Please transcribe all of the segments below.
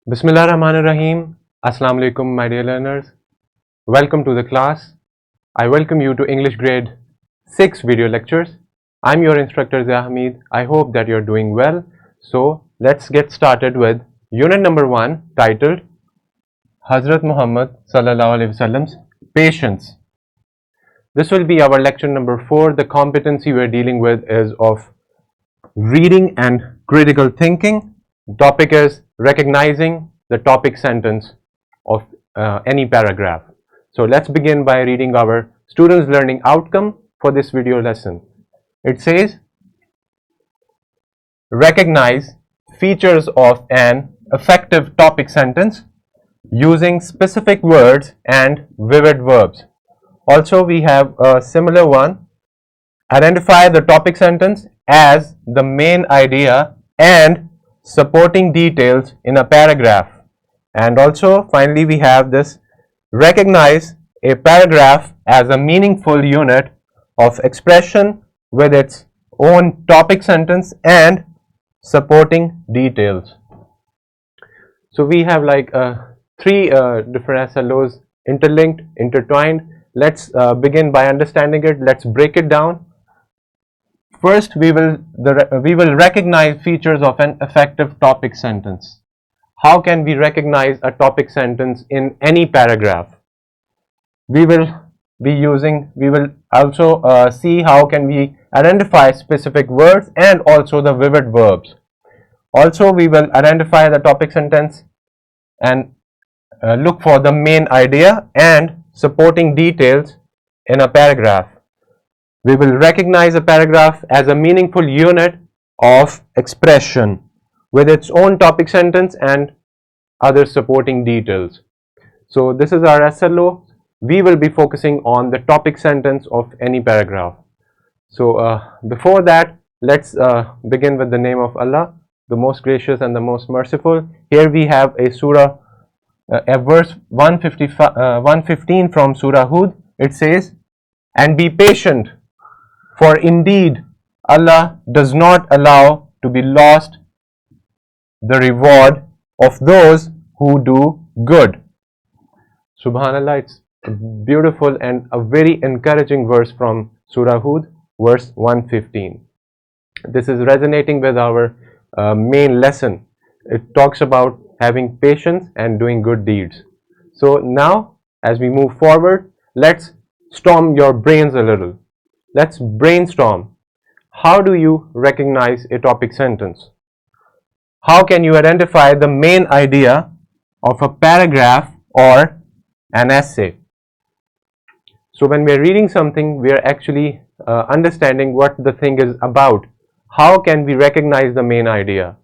Bismillahirrahmanirrahim. Assalamu alaikum, my dear learners. Welcome to the class. I welcome you to English grade 6 video lectures. I'm your instructor Zia Hamid. I hope that you're doing well. So let's get started with unit number 1 titled Hazrat Muhammad Sallallahu Alaihi Wasallam's Patience. This will be our lecture number 4. The competency we're dealing with is of reading and critical thinking. Topic is recognizing the topic sentence of any paragraph. So let's begin by reading our students' learning outcome for this video lesson. It says, recognize features of an effective topic sentence using specific words and vivid verbs. Also, we have a similar one. Identify the topic sentence as the main idea and supporting details in a paragraph. And also, finally, we have this: recognize a paragraph as a meaningful unit of expression with its own topic sentence and supporting details. So we have like three different SLOs interlinked, intertwined. Let's begin by understanding it. Let's break it down. First, we will recognize features of an effective topic sentence. How can we recognize a topic sentence in any paragraph? We will also see how can we identify specific words and also the vivid verbs. Also, we will identify the topic sentence and look for the main idea and supporting details in a paragraph. We will recognize a paragraph as a meaningful unit of expression with its own topic sentence and other supporting details. So this is our SLO. We will be focusing on the topic sentence of any paragraph. So before that, let's begin with the name of Allah, the most gracious and the most merciful. Here we have a surah, a verse 115 from Surah Hud. It says, and be patient, for indeed Allah does not allow to be lost the reward of those who do good. Subhanallah, it's a beautiful and a very encouraging verse from Surah Hud, verse 115. This is resonating with our main lesson. It talks about having patience and doing good deeds. So now, as we move forward, let's storm your brains a little. Let's brainstorm. How do you recognize a topic sentence? How can you identify the main idea of a paragraph or an essay? So when we're reading something, we're actually understanding what the thing is about. How can we recognize the main idea?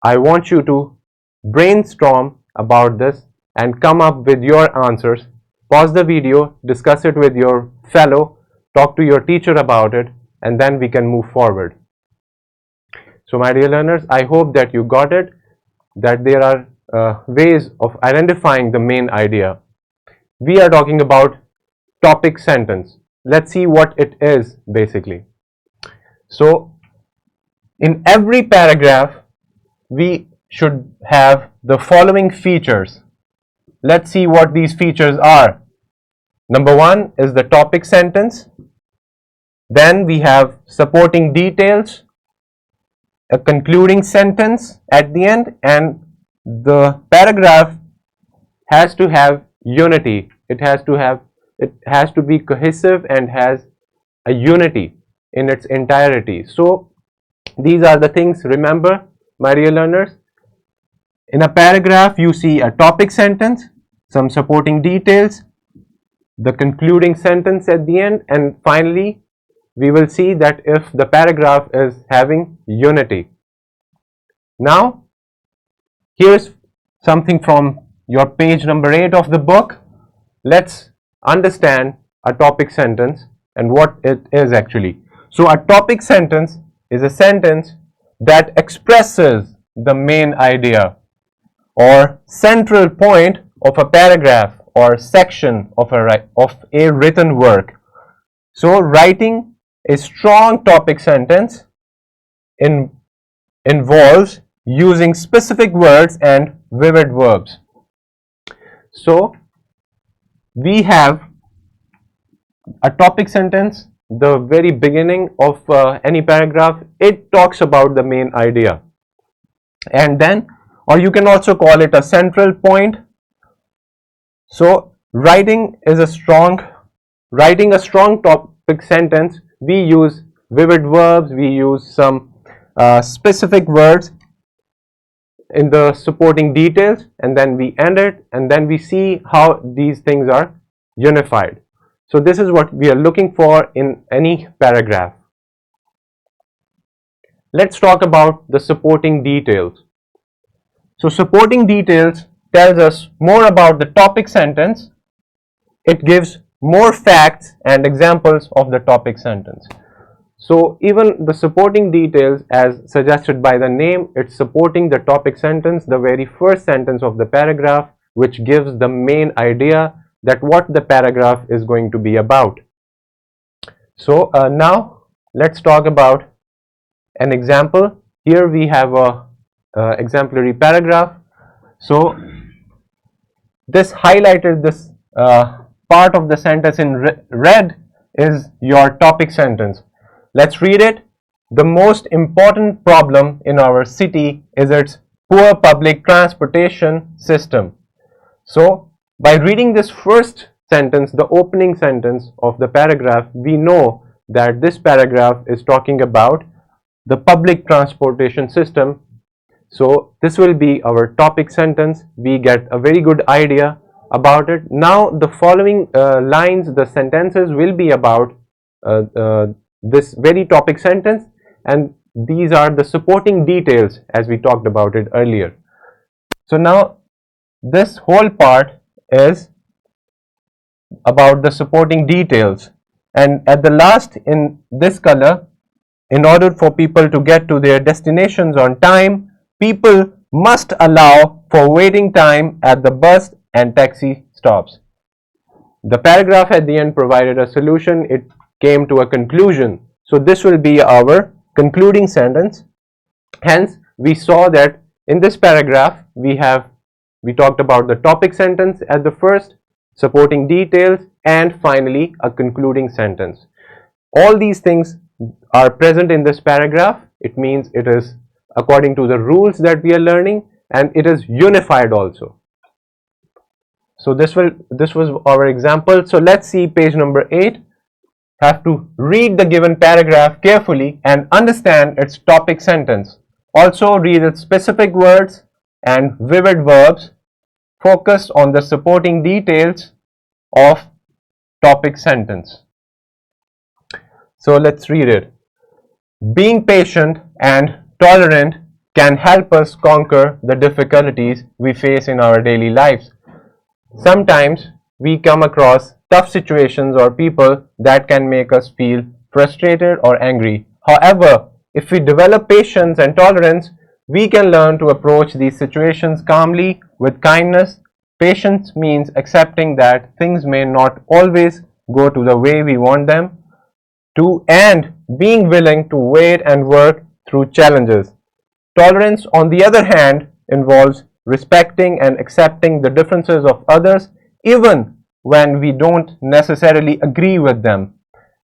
I want you to brainstorm about this and come up with your answers. Pause the video, discuss it with your fellow, talk to your teacher about it, and then we can move forward. So my dear learners, I hope that you got it, that there are ways of identifying the main idea. We are talking about topic sentence. Let's see what it is basically. So in every paragraph, we should have the following features. Let's see what these features are. Number 1 is the topic sentence. Then we have supporting details, a concluding sentence at the end, and the paragraph has to have unity. It has to be cohesive and has a unity in its entirety. So these are the things. Remember, my dear learners, in a paragraph you see a topic sentence, some supporting details, the concluding sentence at the end, and finally we will see that if the paragraph is having unity. Now, here's something from your page number 8 of the book. Let's understand a topic sentence and what it is actually. So a topic sentence is a sentence that expresses the main idea or central point of a paragraph or section of a written work. So writing a strong topic sentence involves using specific words and vivid verbs. So we have a topic sentence, the very beginning of any paragraph. It talks about the main idea, and then, or you can also call it a central point. So writing a strong topic sentence, we use vivid verbs, we use some specific words in the supporting details, and then we end it, and then we see how these things are unified. So this is what we are looking for in any paragraph. Let's talk about the supporting details. So supporting details tells us more about the topic sentence. It gives more facts and examples of the topic sentence. So even the supporting details, as suggested by the name, it's supporting the topic sentence, the very first sentence of the paragraph, which gives the main idea that what the paragraph is going to be about. So now let's talk about an example. Here we have a exemplary paragraph. So this highlighted, this part of the sentence in red is your topic sentence. Let's read it. The most important problem in our city is its poor public transportation system. So by reading this first sentence, the opening sentence of the paragraph, we know that this paragraph is talking about the public transportation system. So this will be our topic sentence. We get a very good idea about it. Now the following lines, the sentences will be about this very topic sentence, and these are the supporting details as we talked about it earlier. So now this whole part is about the supporting details, and at the last in this color, in order for people to get to their destinations on time, people must allow for waiting time at the bus and taxi stops. The paragraph at the end provided a solution. It came to a conclusion. So this will be our concluding sentence. Hence, we saw that in this paragraph we talked about the topic sentence at the first, supporting details, and finally a concluding sentence. All these things are present in this paragraph. It means it is according to the rules that we are learning, and it is unified also. So this was our example. So let's see page number 8. Have to read the given paragraph carefully and understand its topic sentence. Also read its specific words and vivid verbs. Focus on the supporting details of topic sentence. So let's read it. Being patient and tolerant can help us conquer the difficulties we face in our daily lives. Sometimes we come across tough situations or people that can make us feel frustrated or angry. However, if we develop patience and tolerance, we can learn to approach these situations calmly with kindness. Patience means accepting that things may not always go to the way we want them to, and being willing to wait and work through challenges. Tolerance, on the other hand, involves respecting and accepting the differences of others, even when we don't necessarily agree with them.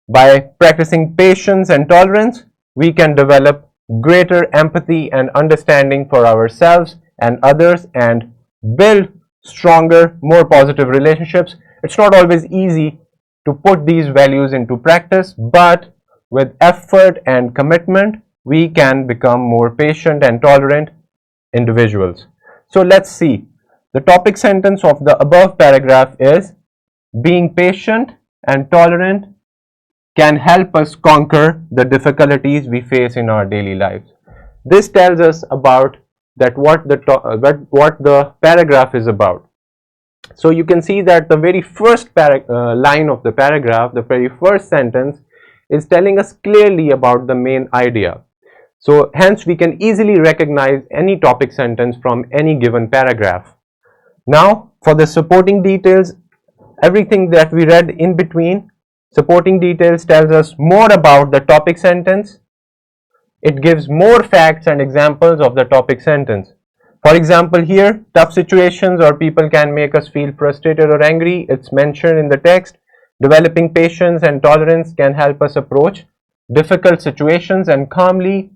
By practicing patience and tolerance, we can develop greater empathy and understanding for ourselves and others and build stronger, more positive relationships. It's not always easy to put these values into practice, but with effort and commitment, we can become more patient and tolerant individuals. So let's see. The topic sentence of the above paragraph is: being patient and tolerant can help us conquer the difficulties we face in our daily lives. This tells us about that what the paragraph is about. So you can see that the very first line of the paragraph, the very first sentence, is telling us clearly about the main idea. So hence we can easily recognize any topic sentence from any given paragraph. Now for the supporting details, everything that we read in between, supporting details tells us more about the topic sentence. It gives more facts and examples of the topic sentence. For example, here, tough situations or people can make us feel frustrated or angry. It's mentioned in the text. Developing patience and tolerance can help us approach difficult situations and calmly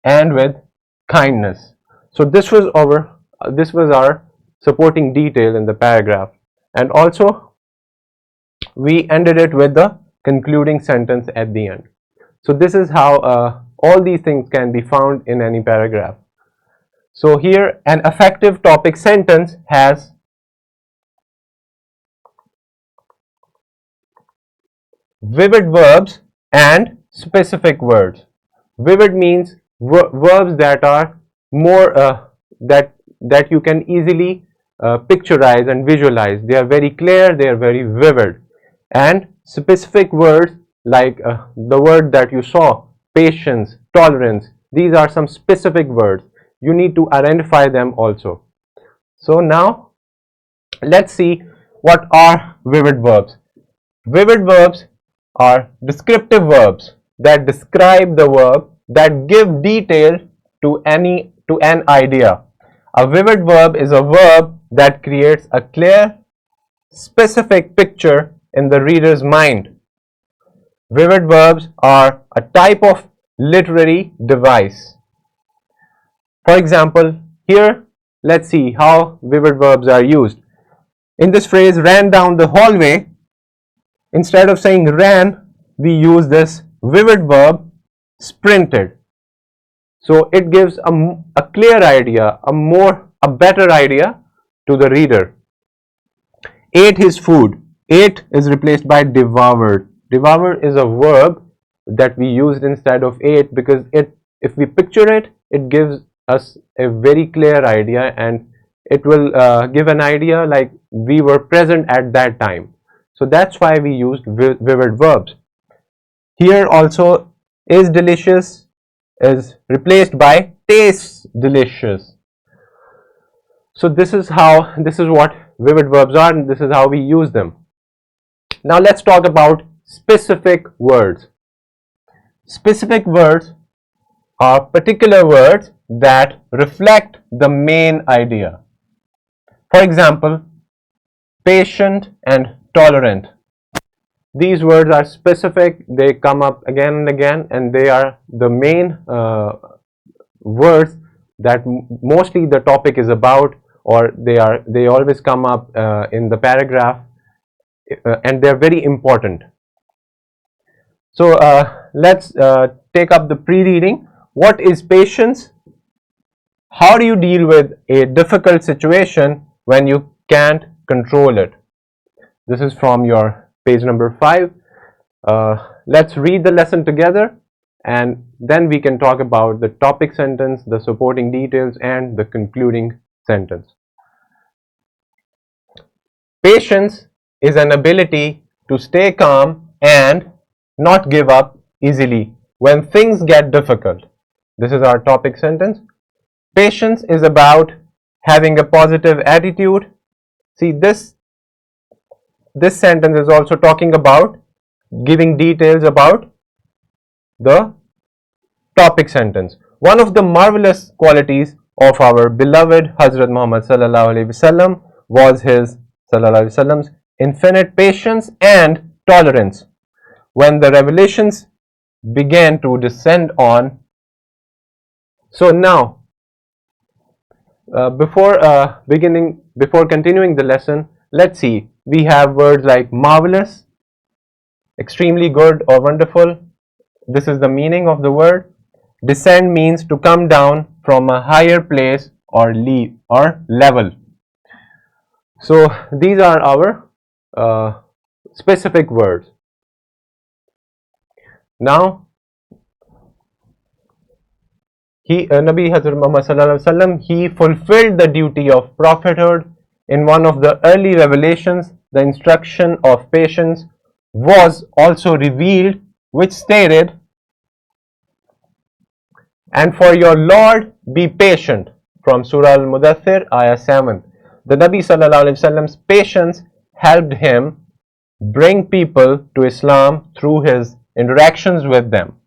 and with kindness. So this was our supporting detail in the paragraph, and also we ended it with the concluding sentence at the end. So this is how all these things can be found in any paragraph. So here, an effective topic sentence has vivid verbs and specific words. Vivid means verbs that are more that you can easily picturize and visualize. They are very clear, they are very vivid. And specific words like the word that you saw, patience, tolerance, these are some specific words. You need to identify them also. So now let's see what are vivid verbs. Vivid verbs are descriptive verbs that describe the verb, that give detail to an idea. A vivid verb is a verb that creates a clear, specific picture in the reader's mind. Vivid verbs are a type of literary device. For example, here let's see how vivid verbs are used. In this phrase, ran down the hallway, instead of saying ran, we use this vivid verb sprinted. So it gives a clear idea, a better idea to the reader. Ate his food. Ate is replaced by devoured. Devoured is a verb that we used instead of ate because if we picture it, it gives us a very clear idea, and it will give an idea like we were present at that time. So that's why we used vivid verbs. Here also, is delicious is replaced by tastes delicious. So this is what vivid verbs are, and this is how we use them. Now let's talk about specific words. Specific words are particular words that reflect the main idea. For example, patient and tolerant. These words are specific, they come up again and again, and they are the main words that mostly the topic is about, or they always come up in the paragraph, and they're very important. So let's take up the pre-reading. What is patience? How do you deal with a difficult situation when you can't control it? This is from your page number 5. Let's read the lesson together, and then we can talk about the topic sentence, the supporting details, and the concluding sentence. Patience is an ability to stay calm and not give up easily when things get difficult. This is our topic sentence. Patience is about having a positive attitude. See, this sentence is also talking about giving details about the topic sentence. One of the marvelous qualities of our beloved Hazrat Muhammad sallallahu alaihi wasallam was his sallallahu alaihi wasallam's infinite patience and tolerance. When the revelations began to descend on. So now, before continuing the lesson, let's see. We have words like marvelous, extremely good or wonderful. This is the meaning of the word. Descend means to come down from a higher place or level. So these are our specific words. Now, Nabi Hazrat Muhammad sallallahu alaihi wasallam, he fulfilled the duty of prophethood. In one of the early revelations, the instruction of patience was also revealed, which stated, "And for your Lord be patient," from Surah Al-Mudaththir, Ayah 7. The Nabi sallallahu alaihi wasallam's patience helped him bring people to Islam through his interactions with them.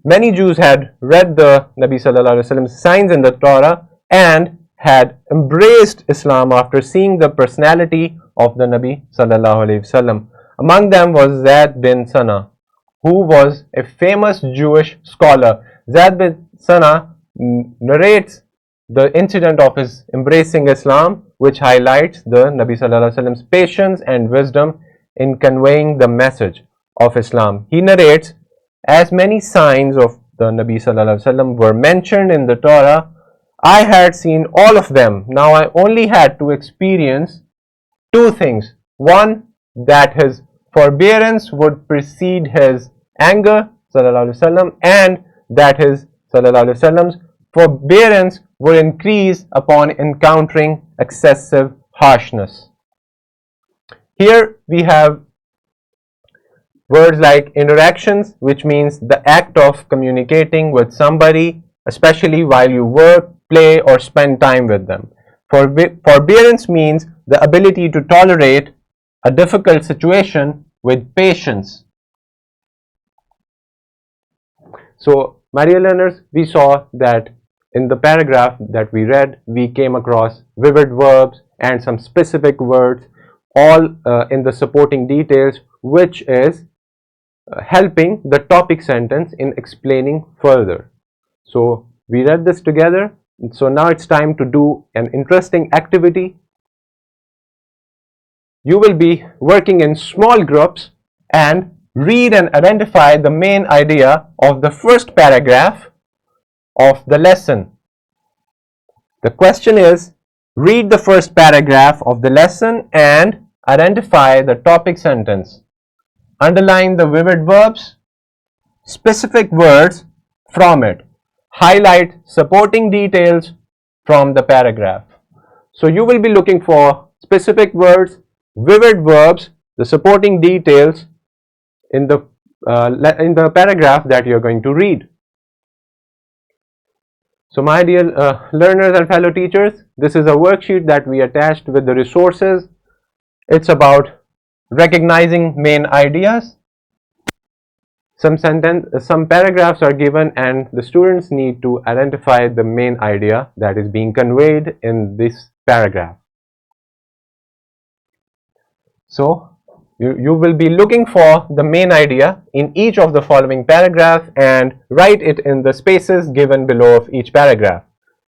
Many Jews had read the Nabi sallallahu alaihi wasallam's signs in the Torah and had embraced Islam after seeing the personality of the Nabi sallallahu alaihi wasallam. Among them was Zaid bin Sana, who was a famous Jewish scholar. Zaid bin Sana narrates the incident of his embracing Islam, which highlights the Nabi sallallahu alaihi wasallam's patience and wisdom in conveying the message of Islam. He narrates, as many signs of the Nabi sallallahu alaihi wasallam were mentioned in the Torah, I had seen all of them. Now I only had to experience two things. One, that his forbearance would precede his anger, sallallahu alaihi wasallam, and that his sallallahu alaihi wasallam's forbearance would increase upon encountering excessive harshness. Here we have words like interactions, which means the act of communicating with somebody, especially while you work, play, or spend time with them. Forbearance means the ability to tolerate a difficult situation with patience. So, my dear learners, we saw that in the paragraph that we read, we came across vivid verbs and some specific words, all in the supporting details, which is helping the topic sentence in explaining further. So, we read this together. So, now it's time to do an interesting activity. You will be working in small groups and read and identify the main idea of the first paragraph of the lesson. The question is, read the first paragraph of the lesson and identify the topic sentence. Underline the vivid verbs, specific words from it. Highlight supporting details from the paragraph. So you will be looking for specific words, vivid verbs, the supporting details in the paragraph that you are going to read. So my dear learners and fellow teachers, this is a worksheet that we attached with the resources. It's about recognizing main ideas. Some paragraphs are given and the students need to identify the main idea that is being conveyed in this paragraph. So you will be looking for the main idea in each of the following paragraphs and write it in the spaces given below of each paragraph.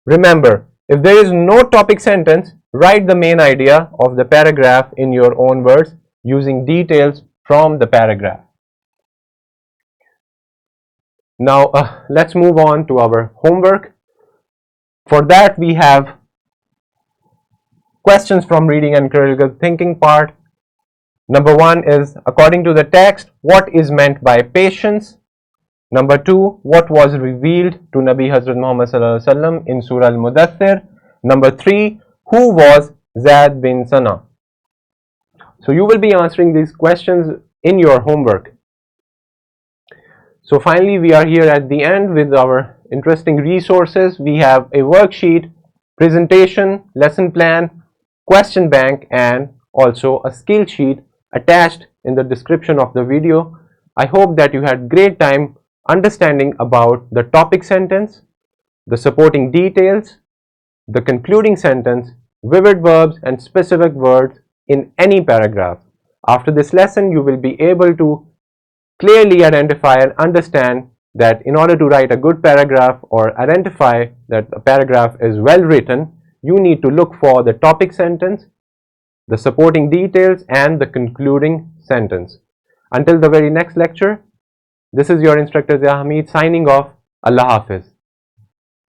Remember, if there is no topic sentence, write the main idea of the paragraph in your own words using details from the paragraph. Now let's move on to our homework. For that we have questions from reading and critical thinking part. Number 1 is, according to the text, what is meant by patience? Number 2, what was revealed to Nabi Hazrat Muhammad sallallahu alaihi wasallam in Surah Al-Mudaththir? Number 3, who was Zaid bin Sana? So you will be answering these questions in your homework. So finally we are here at the end with our interesting resources. We have a worksheet, presentation, lesson plan, question bank, and also a skill sheet attached in the description of the video. I hope that you had great time understanding about the topic sentence, the supporting details, the concluding sentence, vivid verbs and specific words in any paragraph. After this lesson, you will be able to clearly identify and understand that in order to write a good paragraph or identify that a paragraph is well written, you need to look for the topic sentence, the supporting details, and the concluding sentence. Until the very next lecture, this is your instructor Zia Hamid signing off. Allah Hafiz.